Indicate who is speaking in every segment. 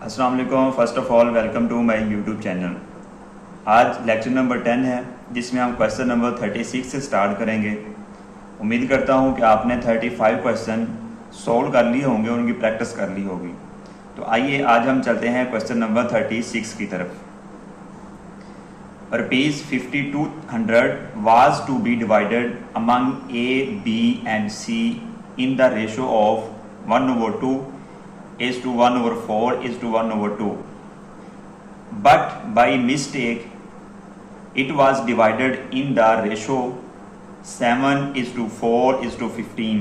Speaker 1: अस्सलाम वालेकुम। First of all welcome to my YouTube channel. आज लेक्चर नंबर 10 है जिसमें हम क्वेश्चन नंबर 36 से स्टार्ट करेंगे। उम्मीद करता हूँ कि आपने 35 क्वेश्चन सॉल्व कर लिए होंगे और उनकी प्रैक्टिस कर ली होगी। तो आइए आज हम चलते हैं क्वेश्चन नंबर 36 की तरफ। Rupees 5200 was to be divided among A, B and C in the ratio of 1/2 is to 1/4 is to 1/2. But by mistake, it was divided in the ratio 7:4:15.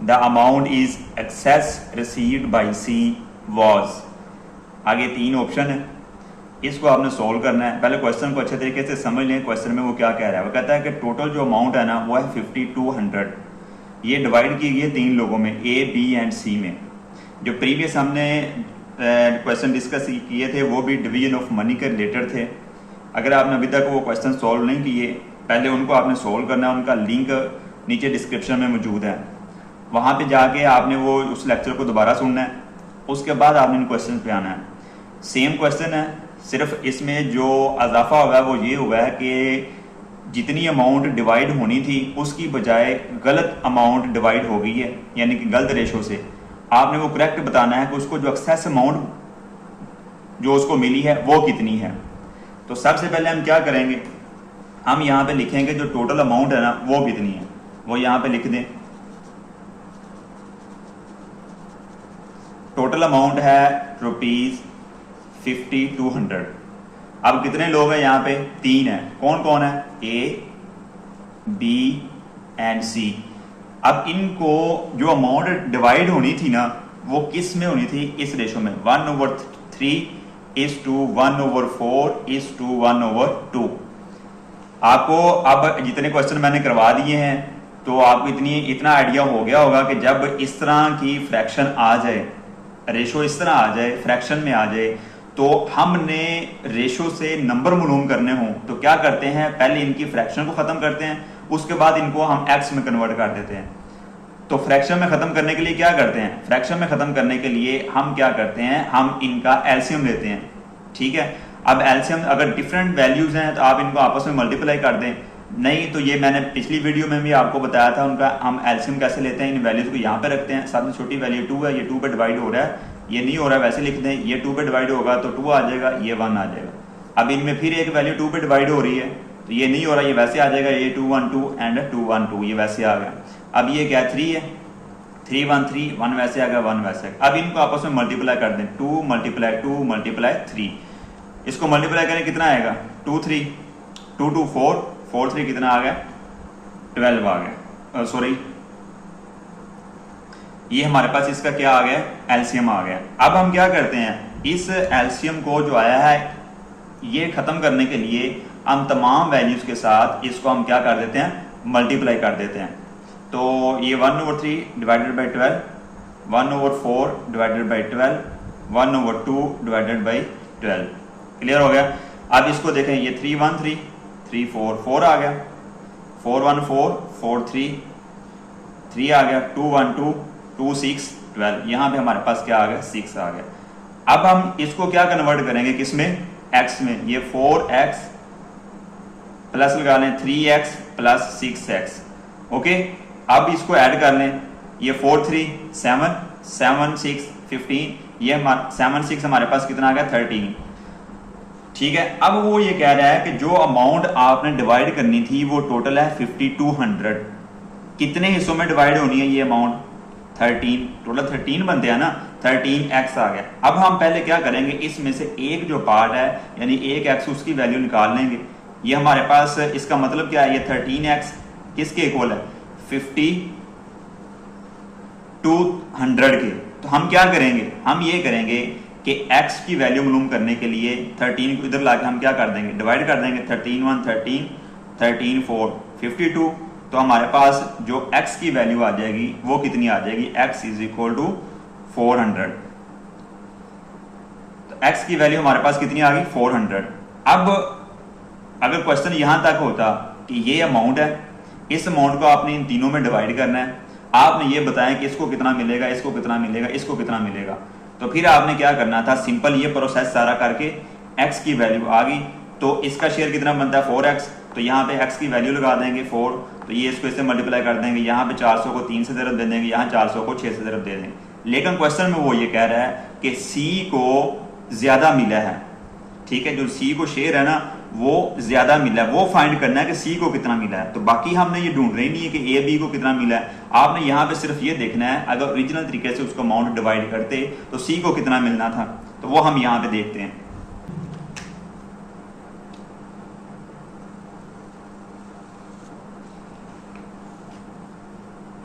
Speaker 1: The amount is excess received by C was. आगे तीन option है, इसको आपने solve करना है। पहले question को अच्छे तरीके से समझ लें। क्वेश्चन में वो क्या कह रहा है, वो कहता है कि टोटल जो अमाउंट है ना वो है 5200। ये डिवाइड की गई है तीन लोगों में, ए, बी एंड सी में। जो प्रीवियस हमने क्वेश्चन डिस्कस किए थे वो भी डिवीजन ऑफ मनी के रिलेटेड थे। अगर आपने अभी तक वो क्वेश्चन सॉल्व नहीं किए, पहले उनको आपने सॉल्व करना है। उनका लिंक नीचे डिस्क्रिप्शन में मौजूद है, वहाँ पे जाके आपने वो उस लेक्चर को दोबारा सुनना है। उसके बाद आपने इन क्वेश्चन पे आना है। सेम क्वेश्चन है, सिर्फ इसमें जो इजाफा हुआ है वो ये हुआ है कि जितनी अमाउंट डिवाइड होनी थी उसकी बजाय गलत अमाउंट डिवाइड हो गई है, यानी कि गलत रेशो से। आपने वो करेक्ट बताना है कि उसको जो एक्सेस अमाउंट जो उसको मिली है वो कितनी है। तो सबसे पहले हम क्या करेंगे, हम यहाँ पे लिखेंगे जो टोटल अमाउंट है ना वो कितनी है, वो यहाँ पे लिख दें। टोटल अमाउंट है रुपीज़ 5200। अब कितने लोग हैं यहाँ पे, तीन है। कौन कौन है, ए, बी एंड सी। अब इनको जो अमाउंट डिवाइड होनी थी ना वो किस में होनी थी, इस रेशो में 1/3 is to 1/4 is to 1/2। आपको अब जितने क्वेश्चन मैंने करवा दिए हैं तो आपको इतना आइडिया हो गया होगा कि जब इस तरह की फ्रैक्शन आ जाए, रेशो इस तरह आ जाए, फ्रैक्शन में आ जाए, तो हमने रेशो से नंबर मालूम करने हों तो क्या करते हैं, पहले इनकी फ्रैक्शन को ख़त्म करते हैं, उसके बाद इनको हम एक्स में कन्वर्ट कर देते हैं। तो फ्रैक्शन में ख़त्म करने के लिए क्या करते हैं, फ्रैक्शन में ख़त्म करने के लिए हम क्या करते हैं, हम इनका एलसीएम लेते हैं। ठीक है, अब एलसीएम अगर डिफरेंट वैल्यूज़ हैं तो आप इनको आपस में मल्टीप्लाई कर दें। नहीं तो ये मैंने पिछली वीडियो में भी आपको बताया था, उनका हम एलसीएम कैसे लेते हैं। इन वैल्यूज़ को यहाँ पे रखते हैं, सबसे छोटी वैल्यू 2 है, ये 2 पे डिवाइड हो रहा है, ये नहीं हो रहा है वैसे लिख दें। ये 2 पे डिवाइड होगा तो 2 आ जाएगा, ये 1 आ जाएगा। अब इनमें फिर एक वैल्यू 2 पे डिवाइड हो रही है तो ये नहीं हो रहा, ये वैसे आ जाएगा, ये 2 1 2 एंड 2 1 2, ये वैसे आ गया। अब ये क्या 3 है, 3 1 3, 1 वैसे आ गया, 1 वैसे आ गया। अब इनको आपस में मल्टीप्लाई कर दें, 2 × 3। इसको मल्टीप्लाई करें कितना आएगा, 2 3 2 2 4 4 3 कितना आ गया, 12 आ गया। सॉरी, ये हमारे पास इसका क्या आ गया, एलसीएम आ गया। अब हम क्या करते हैं, इस एलसीएम को जो आया है ये खत्म करने के लिए हम तमाम वैल्यूज के साथ इसको हम क्या कर देते हैं, मल्टीप्लाई कर देते हैं। तो ये 1/3 divided by 12, 1/4 divided by 12, 1/2 divided by 12। Clear हो गया। अब इसको देखें, ये 3 1 3 3 4 4 आ गया, 4 1 4 4 3 3 आ गया, 2 1 2 2 6 12। यहाँ पे हमारे पास क्या आ गया, 6 आ गया। अब हम इसको क्या कन्वर्ट करेंगे, किसमें, x में। ये 4x प्लस लगा लें 3x प्लस 6x। ओके, अब इसको ऐड कर लें, ये 4 3 7 7 6 15, ये 7 6 हमारे पास कितना आ गया, 13। ठीक है, अब वो ये कह रहा है कि जो अमाउंट आपने डिवाइड करनी थी वो टोटल है 5200। कितने हिस्सों में डिवाइड होनी है ये अमाउंट, 13। टोटल 13 बनते हैं ना, 13x आ गया। अब हम पहले क्या करेंगे, इसमें से एक जो पार्ट है यानी 1x उसकी वैल्यू निकाल लेंगे। ये हमारे पास इसका मतलब क्या है, ये 13x किसके इक्वल है, 5200 के। तो हम क्या करेंगे, हम ये करेंगे कि x की वैल्यू मालूम करने के लिए 13 को इधर लाके हम क्या कर देंगे, डिवाइड कर देंगे। 13 1 13 13 4 52। तो हमारे पास जो x की वैल्यू आ जाएगी वो कितनी आ जाएगी, x इज इक्वल टू 400। तो x की वैल्यू हमारे पास कितनी आ गई, 400। अब अगर क्वेश्चन यहां तक होता कि ये अमाउंट है, इस अमाउंट को आपने इन तीनों में डिवाइड करना है, आपने ये बताया कि इसको कितना मिलेगा, इसको कितना मिलेगा, इसको कितना मिलेगा, तो फिर आपने क्या करना था, सिंपल ये प्रोसेस सारा करके x की वैल्यू आ गई, तो इसका शेयर कितना बनता है 4x, तो यहाँ पे x की वैल्यू लगा देंगे 4, तो ये इसको इससे मल्टीप्लाई कर देंगे, यहाँ पे 400 को 3 से ज़रब दे देंगे, यहाँ 400 को 6 से ज़रब दे देंगे। लेकिन क्वेश्चन में वो ये कह रहा है कि c को ज़्यादा मिला है, ठीक है, जो c को शेयर है ना वो ज़्यादा मिला है, वो फाइंड करना है कि c को कितना मिला है। तो बाकी हमने ये ढूंढ रही नहीं है कि a b को कितना मिला है, आपने यहाँ पे सिर्फ ये देखना है अगर ओरिजिनल तरीके से उसको अमाउंट डिवाइड करते तो c को कितना मिलना था, तो वो हम यहाँ पे देखते हैं।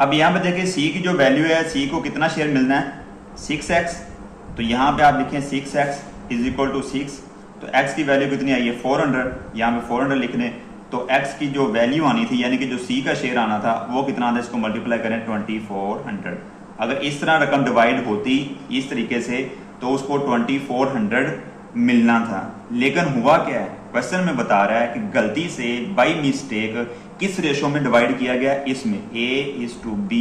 Speaker 1: अब यहाँ पे देखिए c की जो वैल्यू है, c को कितना शेयर मिलना है 6x, तो यहाँ पे आप लिखें 6x इज इक्वल टू 6, तो x की वैल्यू कितनी आई है 400, यहाँ पे 400 लिखने, तो x की जो वैल्यू आनी थी यानी कि जो c का शेयर आना था वो कितना था, इसको मल्टीप्लाई करें 2400। अगर इस तरह रकम डिवाइड होती इस तरीके से तो उसको 2400 मिलना था, लेकिन हुआ क्या है, क्वेश्चन में बता रहा है कि गलती से बाई मिस्टेक किस रेशो में डिवाइड किया गया, इसमें a:b:,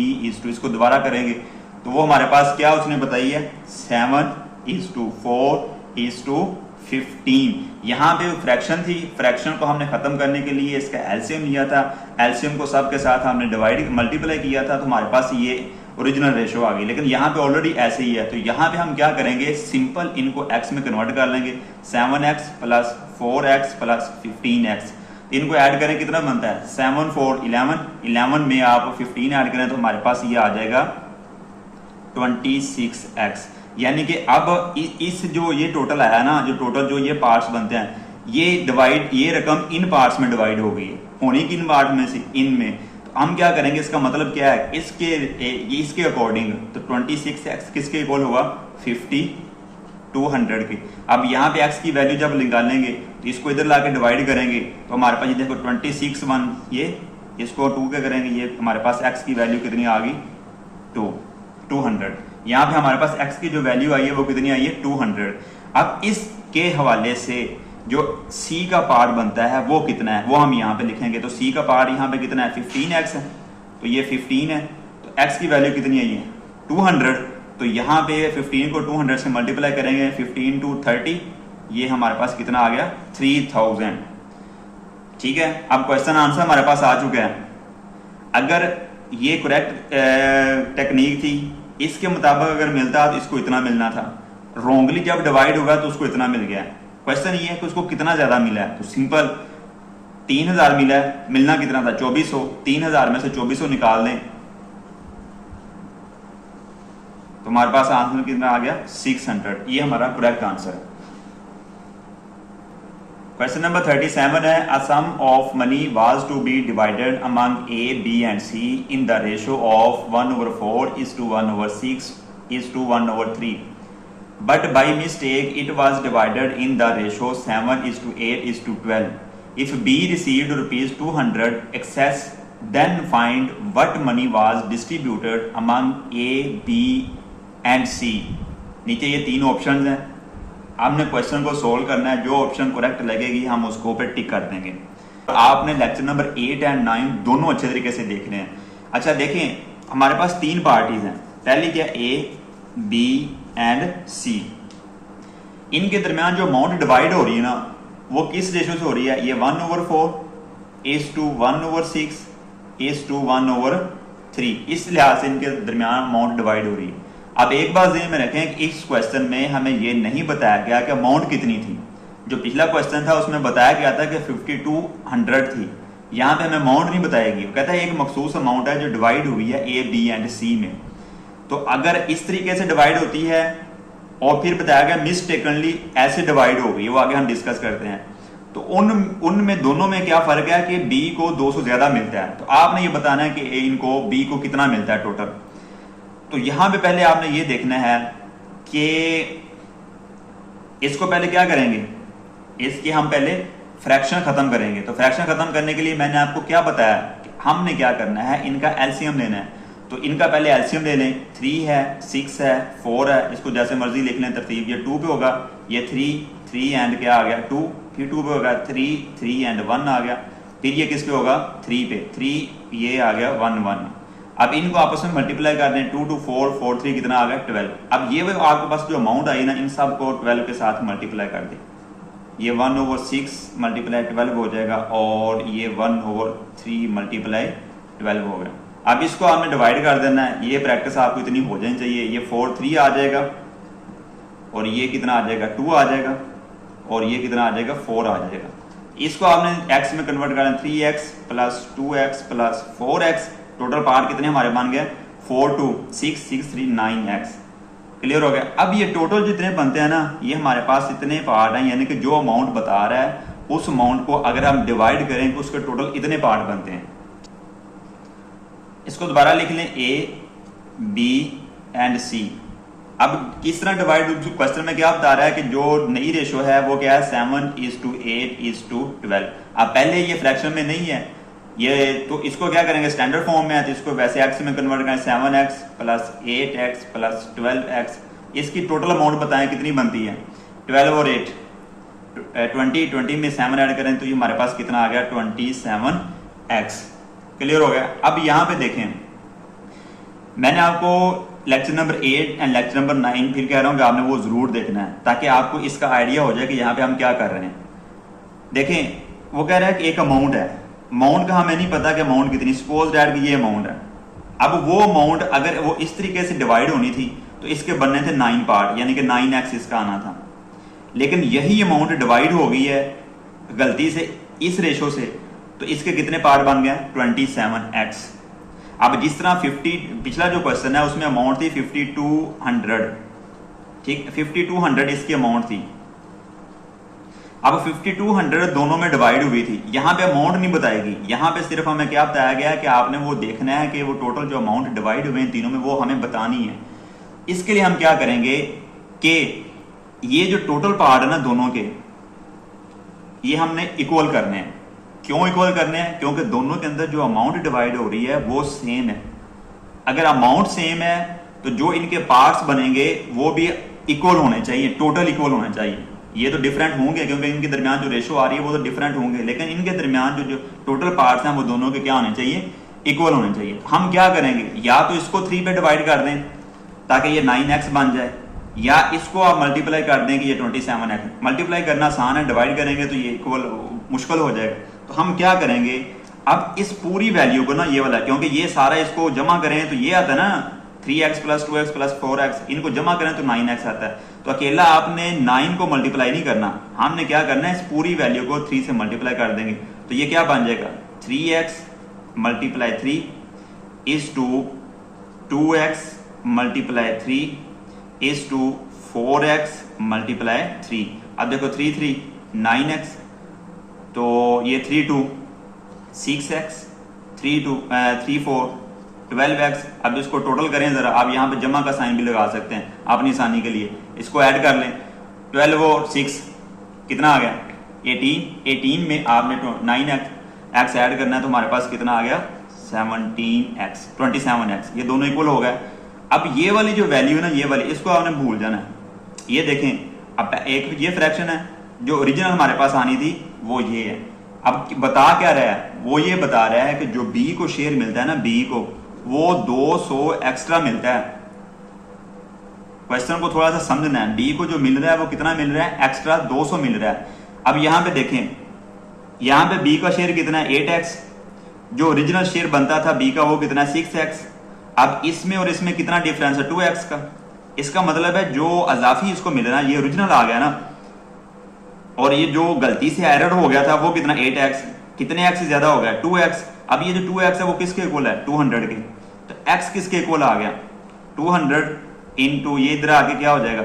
Speaker 1: इसको दोबारा करेंगे तो वो हमारे पास क्या उसने बताई है 7:4:15। यहाँ पे फ्रैक्शन थी, फ्रैक्शन को हमने खत्म करने के लिए इसका एलसीएम लिया था, एलसीएम को सब के साथ हमने डिवाइड मल्टीप्लाई किया था, तो हमारे पास ये ओरिजिनल रेशो आ गई। लेकिन यहाँ पे ऑलरेडी ऐसे ही है, तो यहाँ पे हम क्या करेंगे, सिंपल इनको x में कन्वर्ट कर लेंगे, 7x + 4x + 15x, इनको ऐड करें कितना बनता है 7 4 11, 11 में आप 15 ऐड करें तो हमारे पास ये आ जाएगा 26x। यानी कि अब इस जो ये टोटल आया ना, जो टोटल जो ये पार्ट्स बनते हैं, ये रकम इन पार्ट्स में डिवाइड हो गई है, होनी किन पार्ट में से, इनमें। तो हम क्या करेंगे, इसका मतलब क्या है, इसके अकॉर्डिंग तो 26x किसके इक्वल होगा 5200 के। अब यहाँ पे x की वैल्यू जब निकालेंगे तो इसको इधर लाके डिवाइड करेंगे तो हमारे पास ये देखो 26 1, ये इसको 2 के करेंगे, ये हमारे पास x की वैल्यू कितनी आ गई 200। यहाँ पे हमारे पास x की जो वैल्यू आई है वो कितनी आई है 200। अब इसके हवाले से जो c का पार्ट बनता है वो कितना है वो हम यहाँ पे लिखेंगे, तो c का पार्ट यहाँ पे कितना है 15x है, तो ये 15 है, तो x की वैल्यू कितनी आई है 200, तो यहाँ पे 15 को 200 से मल्टीप्लाई करेंगे, 15 × 30, ये हमारे पास कितना आ गया 3000। ठीक है, अब क्वेश्चन आंसर हमारे पास आ चुका है। अगर ये करेक्ट टेक्निक थी, इसके मुताबिक अगर मिलता तो इसको इतना मिलना था, रॉन्गली जब डिवाइड होगा तो उसको इतना मिल गया। क्वेश्चन ये है कि उसको कितना ज्यादा मिला है, तो सिंपल 3000 मिला है, मिलना कितना था 2400, 3000 में से 2400 निकाल दें तो हमारे पास आंसर कितना आ गया 600। ये हमारा करेक्ट आंसर है। क्वेश्चन नंबर 37 है, a sum of money was to be divided among A B and C in the ratio of 1/4:1/6:1/3, but by mistake it was divided in the ratio 7:8:12. If B received rupees 200 excess, then find what money was distributed among A, B and C. नीचे ये 3 options हैं, आपने question को solve करना है, जो option correct लगेगी हम उसको पे टिक कर देंगे। आपने लेक्चर नंबर 8 एंड 9 दोनों अच्छे तरीके से देखने हैं। अच्छा देखें, हमारे पास 3 पार्टीज हैं, पहली क्या A, B एंड C। इनके दरमियान जो अमाउंट डिवाइड हो रही है ना वो किस रेशो से हो रही है, ये 1/4:1/6:1/3, इस लिहाज से इनके दरमियान अमाउंट डिवाइड हो रही है। अब एक बात ध्यान में रखें कि इस क्वेश्चन में हमें ये नहीं बताया गया कि अमाउंट कितनी थी। जो पिछला क्वेश्चन था उसमें बताया गया था कि 5200 थी, यहाँ पे हमें अमाउंट नहीं बताएगी, वो कहता है एक मखसूस अमाउंट है जो डिवाइड हुई है A, B एंड C में। तो अगर इस तरीके से डिवाइड होती है और फिर बताया गया मिसटेकनली ऐसे डिवाइड हो गई, वो आगे हम डिस्कस करते हैं, तो उनमें दोनों में क्या फर्क है कि B को 200 ज्यादा मिलता है, तो आपने ये बताना है कि इनको B को कितना मिलता है टोटल। तो यहां पे पहले आपने ये देखना है कि इसको पहले क्या करेंगे, इसके हम पहले फ्रैक्शन खत्म करेंगे। तो फ्रैक्शन खत्म करने के लिए मैंने आपको क्या बताया कि हमने क्या करना है, इनका एलसीएम लेना है। तो इनका पहले एलसीएम ले लें, 3 है, 6 है, 4 है, इसको जैसे मर्जी लिख लें तरतीब। ये 2 पे होगा, ये 3 एंड क्या आ गया 2, फिर 2 पे होगा 3 एंड 1 आ गया, फिर ये किस पे होगा 3 पे, 3 ये आ गया 1 1। अब इनको आपस में मल्टीप्लाई कर दें, 2 2 4 4 3 कितना आ गया 12। अब ये आपके पास जो अमाउंट आई ना इन सब को 12 के साथ मल्टीप्लाई कर दें, ये 1/6 मल्टीप्लाई 12 हो जाएगा और ये 1/3 मल्टीप्लाई 12 हो गया। अब इसको आपने डिवाइड कर देना है, ये प्रैक्टिस आपको इतनी हो जानी चाहिए। ये 4 3 आ जाएगा और ये कितना आ जाएगा 2 आ जाएगा और ये कितना आ जाएगा 4 आ जाएगा। इसको आपने x में कन्वर्ट करना, 3x plus 2x plus 4x, total part कितने हमारे बन गए 4 2 6 6 3 9x। क्लियर हो गया। अब ये टोटल जितने बनते हैं ना, ये हमारे पास इतने पार्ट हैं, यानी कि जो अमाउंट बता रहा है उस अमाउंट को अगर हम डिवाइड करें तो उसके टोटल इतने पार्ट बनते हैं। इसको दोबारा लिख लें, A B एंड C। अब किस तरह डिवाइड, क्वेश्चन में क्या बता रहा है कि जो नई रेशो है वो क्या है 7:8:12। अब पहले ये फ्रैक्शन में नहीं है ये, तो इसको क्या करेंगे स्टैंडर्ड फॉर्म में है तो इसको वैसे x में कन्वर्ट करें, 7x plus 8x plus 12x। इसकी टोटल अमाउंट बताएं कितनी बनती है 12 और 8 20 में 7 ऐड करें तो ये हमारे पास कितना आ गया 27x। क्लियर हो गया। अब यहां पे देखें, मैंने आपको lecture number 8 and lecture number 9 फिर कह रहा हूं कि आपने वो जरूर देखना है ताकि आपको इसका आइडिया हो जाए कि यहाँ पे हम क्या कर रहे हैं। देखें वो कह रहा है कि एक अमाउंट है, अमाउंट का हमें नहीं पता कि अमाउंट कितनी, सपोज दैट कि ये अमाउंट है। अब वो अमाउंट अगर वो इस तरीके से डिवाइड होनी थी तो इसके बनने थे 9 पार्ट, यानी कि 9x इसका आना था। लेकिन यही अमाउंट डिवाइड हो गई है गलती से इस रेशो से, तो इसके कितने पार्ट बन गए 27x। अब जिस तरह 50 पिछला जो क्वेश्चन है उसमें अमाउंट थी 5200, ठीक 5200 इसकी अमाउंट थी। अब 5200 दोनों में डिवाइड हुई थी, यहां पे अमाउंट नहीं बताएगी, यहां पे सिर्फ हमें क्या बताया गया है कि आपने वो देखना है कि वो टोटल जो अमाउंट डिवाइड हुए हैं तीनों में वो हमें बतानी है। इसके लिए हम क्या करेंगे कि ये जो टोटल पार्ट है ना दोनों के, ये हमने इक्वल करने हैं। क्यों इक्वल करने हैं? क्योंकि दोनों के अंदर जो अमाउंट डिवाइड हो रही है वो सेम है। अगर अमाउंट सेम है तो जो इनके पार्ट्स बनेंगे वो भी इक्वल होने चाहिए, टोटल इक्वल होने चाहिए। ये तो डिफरेंट होंगे क्योंकि इनके दरमियान जो रेशो आ रही है वो तो डिफरेंट होंगे, लेकिन इनके दरमियान जो टोटल पार्ट्स हैं वो दोनों के क्या होने चाहिए इक्वल होने चाहिए। हम क्या करेंगे, या तो इसको 3 पे डिवाइड कर दें ताकि ये 9x बन जाए, या इसको आप मल्टीप्लाई कर दें कि ये 27x। मल्टीप्लाई करना आसान है, डिवाइड करेंगे तो ये इक्वल मुश्किल हो जाएगा। तो हम क्या करेंगे, अब इस पूरी वैल्यू को ना ये वाला, क्योंकि ये सारा इसको जमा करें तो ये आता है ना 3x plus 2x plus 4x, इनको जमा करें तो 9x आता है। तो अकेला आपने 9 को मल्टीप्लाई नहीं करना, हमने क्या करना है इस पूरी वैल्यू को 3 से मल्टीप्लाई कर देंगे तो ये क्या बन जाएगा 3x multiply 3 is to 2x multiply 3 is to 4x multiply 3। अब देखो 3 3 9x, तो ये 3 2 6x 3 2 3 4 12x। अब इसको टोटल करें जरा, आप यहाँ पे जमा का साइन भी लगा सकते हैं अपनी आसानी के लिए। इसको ऐड कर लें, 12 और 6 कितना आ गया 18। 18 में आपने 9x ऐड करना है तो हमारे पास कितना आ गया 17x 27x। ये दोनों इक्वल हो गए। अब ये वाली जो वैल्यू है ना, ये वाली इसको आपने भूल जाना है। ये देखें, अब एक ये फ्रैक्शन है जो ओरिजिनल हमारे पास आनी थी वो ये है। अब बता क्या रहा है, वो ये बता रहा है कि जो b को शेयर मिलता है ना, b को वो 200 एक्स्ट्रा मिलता है। क्वेश्चन को थोड़ा सा समझना है, b को जो मिल रहा है वो कितना मिल रहा है एक्स्ट्रा 200 मिल रहा है। अब यहां पे देखें, यहां पे b का शेयर कितना है 8x, जो ओरिजिनल शेयर बनता था b का वो कितना है 6x। अब इसमें और इसमें कितना डिफरेंस है 2x का। इसका मतलब है जो अजाफी इसको मिल रहा है ये ओरिजिनल आ गया ना, और ये जो गलती से एरर हो गया था वो कितना 8x, कितने x से ज्यादा हो गया 2x। अब ये जो 2x है वो किसके इक्वल है 200 के, तो x किसके इक्वल आ गया 200 इंटू ये इधर आके क्या हो जाएगा,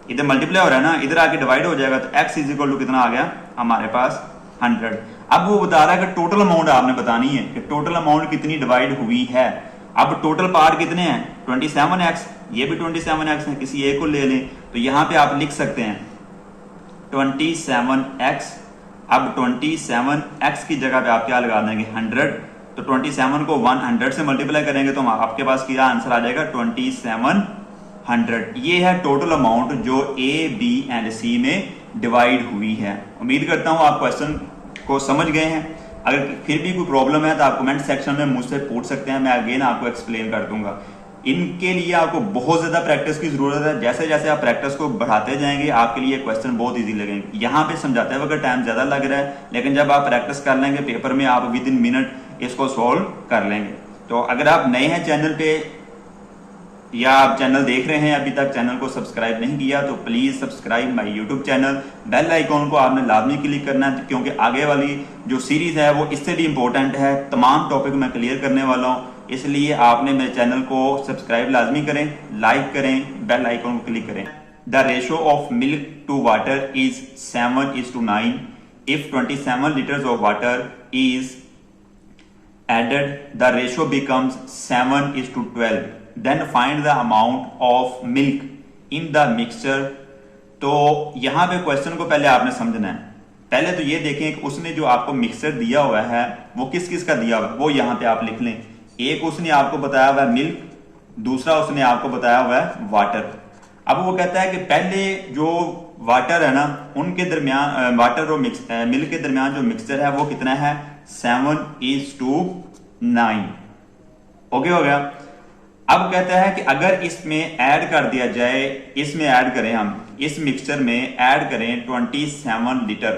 Speaker 1: इधर मल्टीप्लाई हो रहा है ना, इधर आके डिवाइड हो जाएगा तो x इज इक्वल टू कितना आ गया हमारे पास 100। अब वो बता रहा है कि टोटल अमाउंट आपने बतानी है कि टोटल अमाउंट कितनी डिवाइड हुई है। अब टोटल पार्ट कितने हैं 27x, ये भी 27x है, किसी एक को ले लें तो यहां पे आप लिख सकते हैं 27x। अब 27x की जगह पे आप क्या लगा देंगे 100, तो 27 को 100 से मल्टीप्लाई करेंगे तो आपके पास क्या आंसर आ जाएगा 2700। ये है टोटल अमाउंट जो A, B एंड C में डिवाइड हुई है। उम्मीद करता हूं आप क्वेश्चन को समझ गए हैं। अगर फिर भी कोई प्रॉब्लम है तो आप कमेंट सेक्शन में मुझसे पूछ सकते हैं, मैं अगेन आपको एक्सप्लेन कर दूंगा। इनके लिए आपको बहुत ज्यादा प्रैक्टिस की जरूरत है। जैसे जैसे आप प्रैक्टिस को बढ़ाते जाएंगे आपके लिए क्वेश्चन बहुत इजी लगेंगे। यहाँ पे समझाते वक्त टाइम ज्यादा लग रहा है, लेकिन जब आप प्रैक्टिस कर लेंगे पेपर में आप विद इन मिनट इसको सॉल्व कर लेंगे। तो अगर आप नए हैं चैनल पे या आप चैनल देख रहे हैं अभी तक चैनल को सब्सक्राइब नहीं किया तो please subscribe my YouTube channel. Bell icon को आपने लाजमी क्लिक करना है, क्योंकि आगे वाली जो सीरीज है वो इससे भी इंपॉर्टेंट है। तमाम टॉपिक मैं क्लियर करने वाला हूँ, इसलिए आपने मेरे चैनल को सब्सक्राइब लाजमी करें, लाइक करें, बेल आइकॉन को क्लिक करें। The ratio of milk to water is 7:9। If 27 litres of water is added, the ratio becomes 7:12. Then find the amount of milk in the mixture. तो यहां पे question को पहले आपने समझना है। पहले तो ये देखें कि उसने जो आपको मिक्सचर दिया हुआ है वो किस किस का दिया हुआ है, वो यहां पे आप लिख लें। एक उसने आपको बताया हुआ है मिल्क, दूसरा उसने आपको बताया हुआ है वाटर। अब वो कहता है कि पहले जो वाटर है ना उनके दरमियान वाटर और मिल्क के दरमियान जो मिक्सचर है वो कितना है 7:9। ओके हो गया। अब कहता है कि अगर इसमें ऐड कर दिया जाए, इसमें ऐड करें हम इस मिक्सचर में ऐड करें 27 लीटर।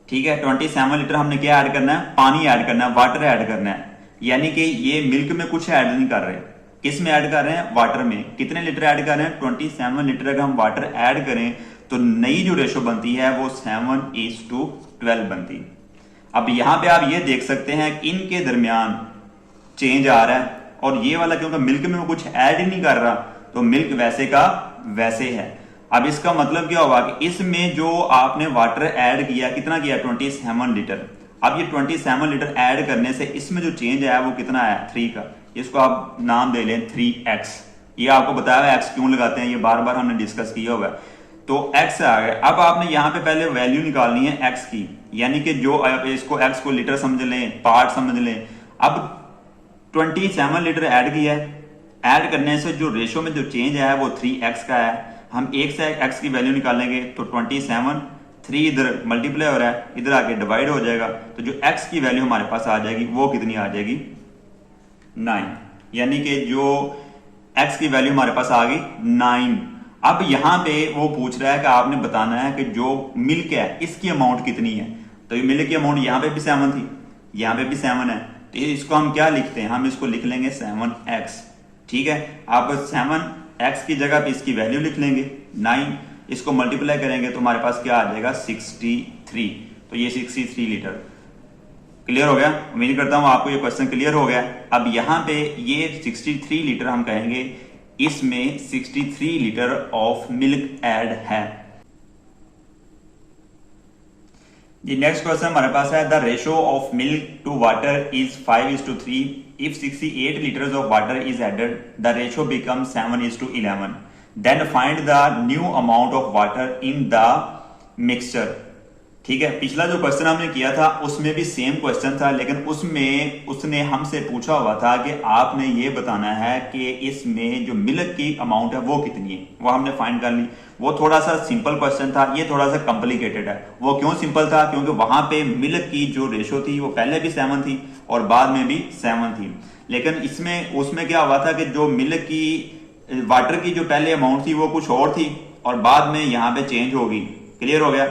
Speaker 1: ठीक है, 27 लीटर हमने क्या ऐड करना है, पानी ऐड करना है, वाटर ऐड करना है। यानी कि ये मिल्क में कुछ ऐड नहीं कर रहे, किस में ऐड कर रहे हैं, वाटर में। कितने लीटर ऐड कर रहे हैं 27 लीटर। अगर हम वाटर ऐड करें तो नई जो रेशो बनती है वो 7:12 बनती। अब यहां पे आप ये देख सकते हैं कि इनके दरमियान चेंज आ रहा है, और ये वाला क्योंकि मिल्क में कुछ ऐड ही नहीं कर रहा तो मिल्क वैसे का वैसे है। अब इसका मतलब क्या होगा कि इसमें जो आपने वाटर ऐड किया, कितना किया 27 लीटर। अब ये 27 लीटर ऐड करने से इसमें जो चेंज आया वो कितना आया 3 का। इसको आप नाम दे लें 3x। ये आपको बताया हुआ x क्यों लगाते हैं, ये बार बार हमने डिस्कस किया हुआ है। तो x आ गया। अब आपने यहां पे पहले वैल्यू निकालनी है x की, यानी कि जो इसको x को लीटर समझ लें, पार्ट समझ लें। अब 27 लीटर ऐड किया है, ऐड करने से जो रेशो में जो चेंज आया है वो 3x का है। हम एक से x की वैल्यू निकालेंगे तो 27, 3 इधर मल्टीप्लाई हो रहा है, इधर आके डिवाइड हो जाएगा, तो जो x की वैल्यू हमारे पास आ जाएगी वो कितनी आ जाएगी 9। यानी कि जो x की वैल्यू हमारे पास आ गई 9। अब यहां पे वो पूछ रहा है कि आपने बताना है कि जो मिल्क है इसकी अमाउंट कितनी है। तो ये मिल्क की अमाउंट यहां पे भी 7 थी, यहां पे भी 7 है, तो इसको हम क्या लिखते हैं, हम इसको लिख लेंगे 7x। ठीक है, आप 7x की जगह पे इसकी वैल्यू लिख लेंगे 9, इसको मल्टीप्लाई करेंगे तो हमारे पास क्या आ जाएगा 63। तो ये 63 लीटर। क्लियर हो गया। उम्मीद करता हूं आपको ये क्वेश्चन क्लियर हो गया। अब यहां पे ये 63 लीटर हम कहेंगे, इसमें 63 लीटर ऑफ मिल्क ऐड है। जी नेक्स्ट क्वेश्चन हमारे पास है the ratio of milk to water is 5:3। If 68 litres of water is added the ratio becomes 7:11। Then find the new amount of water in the mixture. ठीक है, पिछला जो question हमने किया था उसमें भी सेम क्वेश्चन था, लेकिन उसमें उसने हमसे पूछा हुआ था कि आपने ये बताना है कि इसमें जो मिल्क की अमाउंट है वो कितनी है, वो हमने फाइंड कर ली। वो थोड़ा सा सिंपल क्वेश्चन था, ये थोड़ा सा कॉम्प्लिकेटेड है। वो क्यों सिंपल था, क्योंकि वहां पे मिल्क की जो रेशो थी वो पहले भी 7 थी और बाद में भी 7 थी। लेकिन इसमें उसमें क्या हुआ था कि जो मिल्क की वाटर की जो पहले अमाउंट थी वो कुछ और थी और बाद में यहाँ पे चेंज होगी। क्लियर हो गया।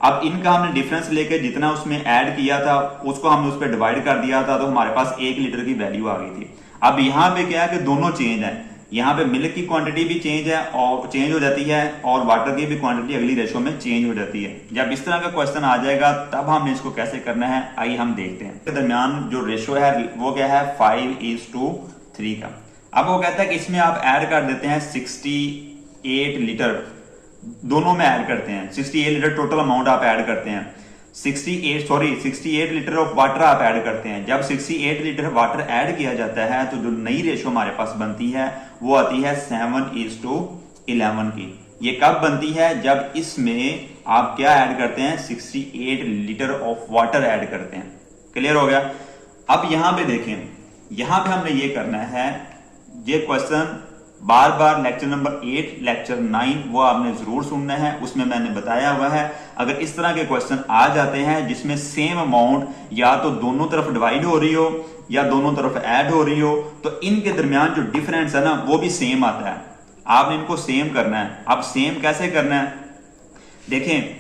Speaker 1: अब इनका हमने डिफरेंस लेके जितना उसमें ऐड किया था उसको हमने उस पर डिवाइड कर दिया था, तो हमारे पास 1 लीटर की वैल्यू आ गई थी। अब यहाँ पे क्या है कि दोनों चेंज है, यहाँ पे मिल्क की क्वांटिटी भी चेंज है और चेंज हो जाती है, और वाटर की भी क्वांटिटी अगली रेशो में चेंज हो जाती है। जब इस तरह का क्वेश्चन आ जाएगा तब हमने इसको कैसे करना है, आइए हम देखते हैं। के दरमियान जो रेशो है वो क्या है 5:3 का। अब वो कहता है कि इसमें आप ऐड कर देते हैं 68 लीटर, दोनों में ऐड करते हैं 68 लीटर टोटल अमाउंट आप ऐड करते हैं। 68 लीटर ऑफ वाटर आप ऐड करते हैं। जब 68 लीटर वाटर ऐड किया जाता है तो जो नई रेशो हमारे पास बनती है वो आती है 7:11 की। ये कब बनती है, जब इसमें आप क्या ऐड करते हैं 68 लीटर ऑफ वाटर ऐड करते हैं। क्लियर हो गया। अब यहां पे देखें, यहां पे हमने ये करना है, ये क्वेश्चन बार बार लेक्चर नंबर 8, लेक्चर 9 वो आपने जरूर सुनना है, उसमें मैंने बताया हुआ है। अगर इस तरह के क्वेश्चन आ जाते हैं जिसमें सेम अमाउंट या तो दोनों तरफ डिवाइड हो रही हो या दोनों तरफ ऐड हो रही हो, तो इनके दरमियान जो डिफरेंस है ना वो भी सेम आता है। आपने इनको सेम करना है। अब सेम कैसे करना है, देखें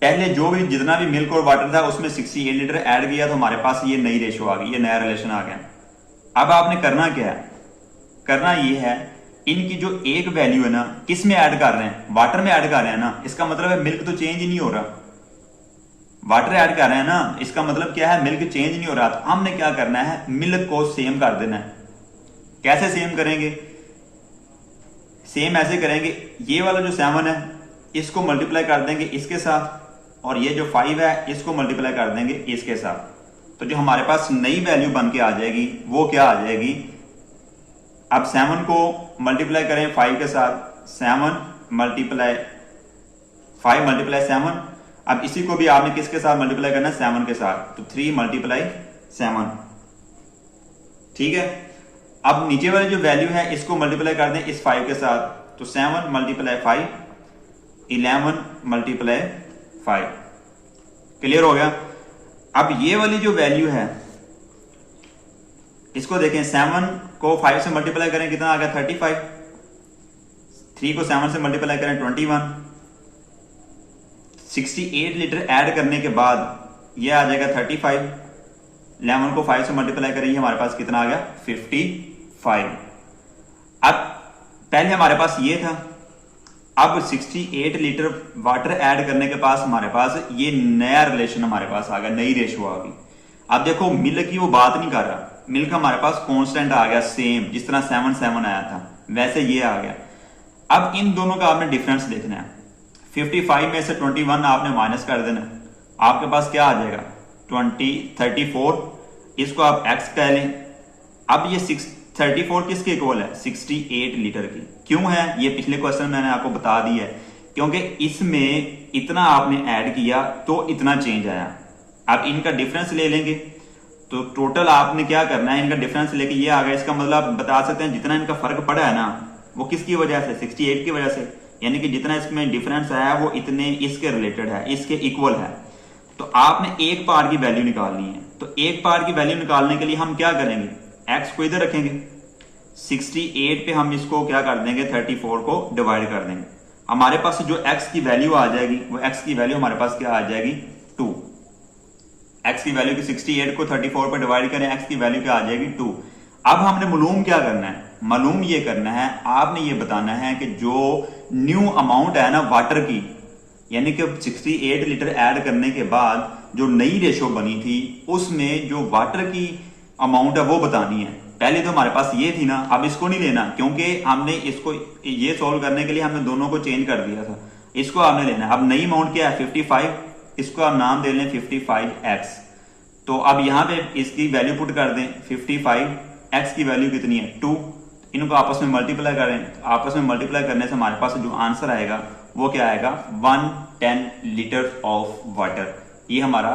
Speaker 1: पहले जो भी जितना भी मिल्क और वाटर था उसमें 68 लीटर ऐड किया तो हमारे पास ये नई रेशो आ गई, ये नया रिलेशन आ गया। अब आपने करना क्या है, करना ये है इनकी जो एक वैल्यू है ना किस में ऐड कर रहे हैं, वाटर में ऐड कर रहे हैं ना, इसका मतलब है मिल्क तो चेंज ही नहीं हो रहा, वाटर ऐड कर रहे हैं ना, इसका मतलब क्या है मिल्क चेंज नहीं हो रहा। तो हमने क्या करना है, मिल्क को सेम कर देना है। कैसे सेम करेंगे, सेम ऐसे करेंगे, ये वाला जो 7 है इसको मल्टीप्लाई कर देंगे इसके साथ, और ये जो 5 है इसको मल्टीप्लाई कर देंगे इसके साथ। तो जो हमारे पास नई वैल्यू बन के आ जाएगी वो क्या आ जाएगी, अब 7 को मल्टीप्लाई करें 5 के साथ, 7 मल्टीप्लाई 5 मल्टीप्लाई 7। अब इसी को भी आपने किसके साथ मल्टीप्लाई करना है, 7 के साथ, तो 3 मल्टीप्लाई 7। ठीक है, अब नीचे वाली जो वैल्यू है इसको मल्टीप्लाई कर दें इस 5 के साथ, तो 7 मल्टीप्लाई 5, 11 मल्टीप्लाई 5। क्लियर हो गया। अब ये वाली जो वैल्यू है इसको देखें, 7 को 5 से मल्टीप्लाई करें कितना आ गया, 35, 3 को 7 से मल्टीप्लाई करें 21, 68 लीटर ऐड करने के बाद ये आ जाएगा 35, 11 को 5 से मल्टीप्लाई करें हमारे पास कितना आ गया, 55। अब पहले हमारे पास ये था, अब 68 लीटर वाटर ऐड करने के पास हमारे पास ये नया रिलेशन हमारे पास आ गया, नई रेशो आ गई। अब देखो मिल्क की वो बात नहीं कर रहा, मिल्क हमारे पास कांस्टेंट आ गया सेम, जिस तरह 7 आया था वैसे ये आ गया। अब इन दोनों का आपने डिफरेंस देखना है, 55 में से 21 आपने माइनस कर देना, आपके पास क्या आ जाएगा 34, इसको आप x कह लें। अब ये 34 किसके इक्वल है, 68 लीटर की। क्यों है, ये पिछले क्वेश्चन मैंने आपको बता दिया है, क्योंकि इसमें इतना आपने ऐड किया तो इतना चेंज आया। अब इनका डिफरेंस ले लेंगे तो टोटल आपने क्या करना है, इनका डिफरेंस लेके ये आ गया, इसका मतलब आप बता सकते हैं जितना इनका फर्क पड़ा है ना वो किसकी वजह से, 68 की वजह से, यानी कि जितना इसमें डिफरेंस आया वो इतने इसके रिलेटेड है, इसके इक्वल है। तो आपने एक पार्ट की वैल्यू निकालनी है, तो एक पार्ट की वैल्यू निकालने के लिए हम क्या करेंगे, x को इधर रखेंगे, 68 पे हम इसको क्या कर देंगे, 34 को डिवाइड कर देंगे। हमारे पास जो x की वैल्यू आ जाएगी वो x की वैल्यू हमारे पास क्या आ जाएगी, 2। x की वैल्यू की 68 को 34 पे डिवाइड करें, x की वैल्यू क्या आ जाएगी, 2। अब हमने मालूम क्या करना है, मालूम ये करना है, आपने ये बताना है कि जो न्यू अमाउंट है ना वाटर की, यानी कि 68 लीटर ऐड करने के बाद जो नई रेशो बनी थी उसमें जो वाटर की अमाउंट है वो बतानी है। पहले तो हमारे पास ये थी ना, अब इसको नहीं लेना, क्योंकि हमने इसको ये सॉल्व करने के लिए हमने दोनों को चेंज कर दिया था, इसको आपने लेना है। अब नई अमाउंट क्या है, 55, इसको आप नाम दे लें 55x। तो अब यहां पे इसकी वैल्यू पुट कर दें 55, x की वैल्यू कितनी है, 2। इनको आपस में मल्टीप्लाई करें, आपस में मल्टीप्लाई करने से हमारे पास जो आंसर आएगा वो क्या आएगा, 110 लीटर ऑफ वाटर। ये हमारा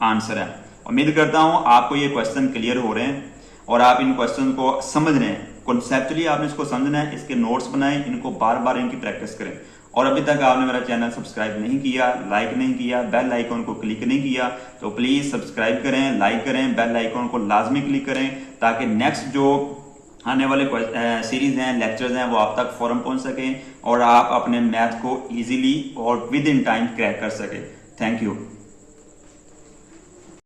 Speaker 1: आंसर है। उम्मीद करता हूं आपको ये क्वेश्चन क्लियर हो रहे हैं और आप इन क्वेश्चन को समझ रहे हैं। कॉन्सेप्चुअली आपने इसको समझना है, इसके नोट्स बनाएं, इनको बार बार इनकी प्रैक्टिस करें। और अभी तक आपने मेरा चैनल सब्सक्राइब नहीं किया, लाइक नहीं किया, बेल आइकॉन को क्लिक नहीं किया, तो प्लीज सब्सक्राइब करें, लाइक करें, बेल आइकॉन को लाजमी क्लिक करें, ताकि नेक्स्ट जो आने वाले सीरीज हैं, लेक्चर्स हैं, वो आप तक फौरन पहुंच सकें और आप अपने मैथ को इजीली और विद इन टाइम क्रैक कर सकें। Thank you.